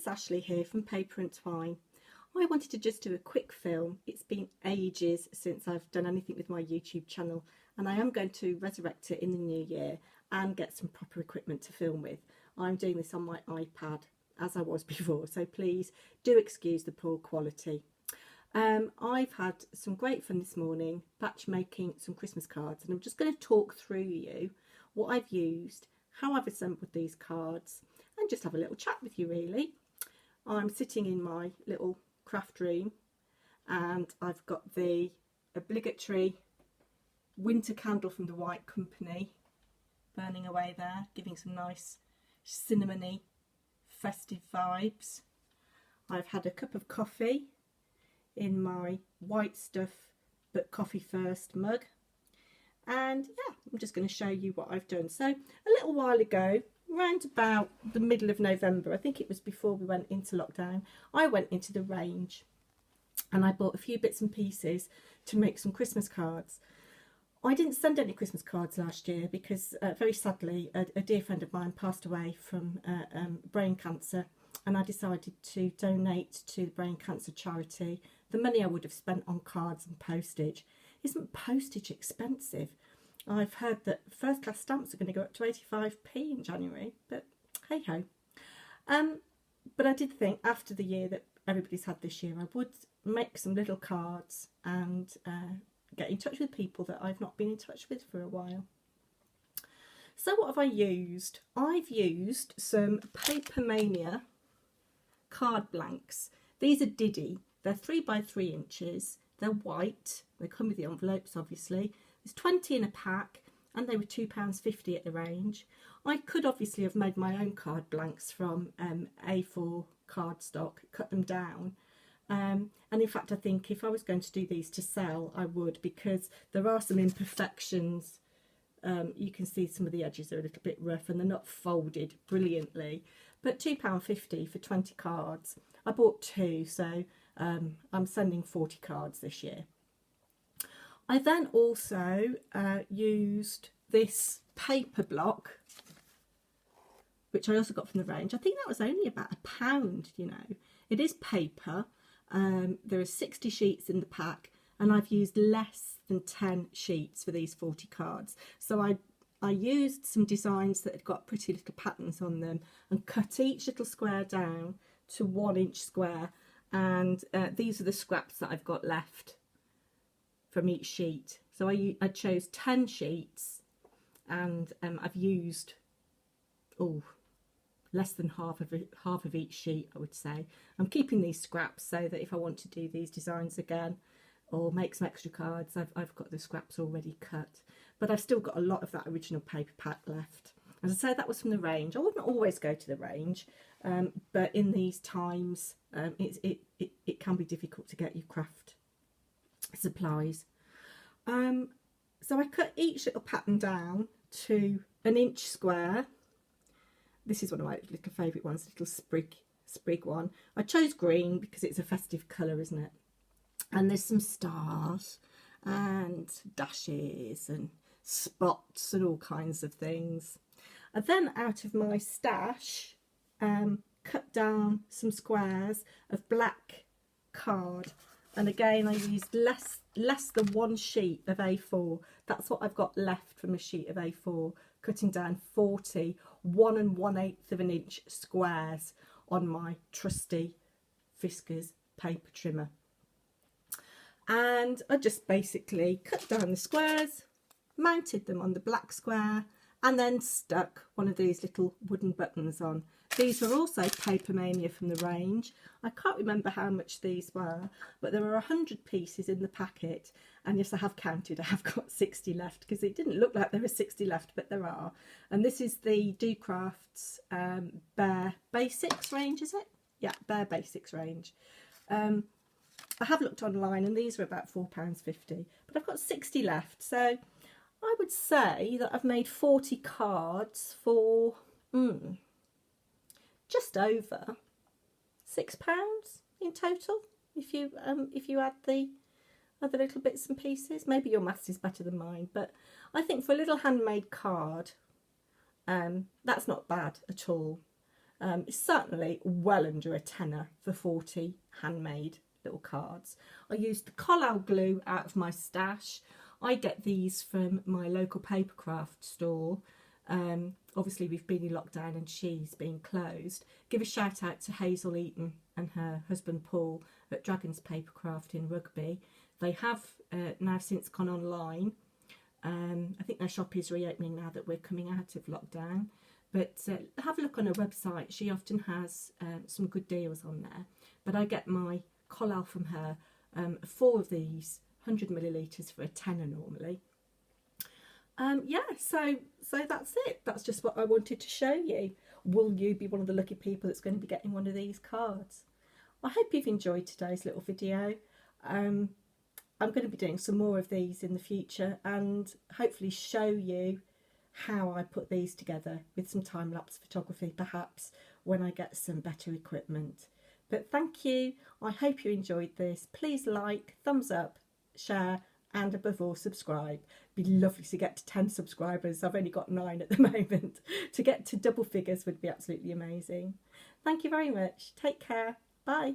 it's Ashley here from Paper and Twine. I wanted to just do a quick film. It's been ages since I've done anything with my YouTube channel, and I am going to resurrect it in the new year and get some proper equipment to film with. I'm doing this on my iPad as I was before, so please do excuse the poor quality. I've had some great fun this morning batch making some Christmas cards, and I'm just going to talk through you what I've used, how I've assembled these cards, and just have a little chat with you really. I'm sitting in my little craft room and I've got the obligatory winter candle from the White Company burning away there, giving some nice cinnamony festive vibes. I've had a cup of coffee in my white stuff but coffee first mug, and yeah, I'm just going to show you what I've done. So a little while ago, around about the middle of November, I think it was before we went into lockdown, I went into the range and I bought a few bits and pieces to make some Christmas cards. I didn't send any Christmas cards last year because very sadly a dear friend of mine passed away from brain cancer, and I decided to donate to the brain cancer charity the money I would have spent on cards and postage. Isn't postage expensive? I've heard that first class stamps are going to go up to 85p in January, but hey ho. But I did think after the year that everybody's had this year, I would make some little cards and get in touch with people that I've not been in touch with for a while. So what have I used? I've used some Paper Mania card blanks. These are Diddy. They're 3 by 3 inches. They're white. They come with the envelopes, obviously. There's 20 in a pack, and they were £2.50 at the range. I could obviously have made my own card blanks from A4 cardstock, cut them down. And in fact, I think if I was going to do these to sell, I would, because there are some imperfections. You can see some of the edges are a little bit rough and they're not folded brilliantly. But £2.50 for 20 cards. I bought 2, so I'm sending 40 cards this year. I then also used this paper block, which I also got from the range. I think that was only about £1, you know. It is paper. There are 60 sheets in the pack, and I've used less than 10 sheets for these 40 cards. So I used some designs that had got pretty little patterns on them and cut each little square down to 1 inch square, and these are the scraps that I've got left from each sheet. So I chose 10 sheets, and I've used less than half of each sheet, I would say. I'm keeping these scraps so that if I want to do these designs again or make some extra cards, I've got the scraps already cut. But I've still got a lot of that original paper pack left. As I say, that was from the range. I wouldn't always go to the range, but in these times it can be difficult to get your craft supplies. So I cut each little pattern down to 1 inch square. This is one of my little favourite ones, little sprig one. I chose green because it's a festive colour, isn't it? And there's some stars and dashes and spots and all kinds of things. I then, out of my stash, cut down some squares of black card, and again I used less than 1 sheet of A4. That's what I've got left from a sheet of A4, cutting down 40 1 1/8 of an inch squares on my trusty Fiskars paper trimmer. And I just basically cut down the squares, mounted them on the black square, and then stuck one of these little wooden buttons on. These were also Paper Mania from the range. I can't remember how much these were, but there were 100 pieces in the packet, and yes, I have counted. I have got 60 left, because it didn't look like there were 60 left, but there are. And this is the Do Crafts Bare Basics range, is it? Yeah, Bare Basics range. I have looked online, and these are about £4.50, but I've got 60 left, so I would say that I've made 40 cards for just over £6 in total, if you add the other little bits and pieces. Maybe your maths is better than mine, but I think for a little handmade card, that's not bad at all. It's certainly well under a tenner for 40 handmade little cards. I used the collal glue out of my stash. I get these from my local paper craft store. Obviously we've been in lockdown and she's been closed. Give a shout out to Hazel Eaton and her husband Paul at Dragon's Papercraft in Rugby. They have now since gone online. I think their shop is reopening now that we're coming out of lockdown. But have a look on her website. She often has some good deals on there. But I get my collal from her, 4 of these, 100 millilitres for a tenner normally. Yeah, so that's it. That's just what I wanted to show you. Will you be one of the lucky people that's going to be getting one of these cards? I hope you've enjoyed today's little video. I'm going to be doing some more of these in the future and hopefully show you how I put these together with some time-lapse photography, perhaps when I get some better equipment. But thank you. I hope you enjoyed this. Please like, thumbs up, share, and above all, subscribe. It'd be lovely to get to 10 subscribers. I've only got 9 at the moment. To get to double figures would be absolutely amazing. Thank you very much. Take care. Bye.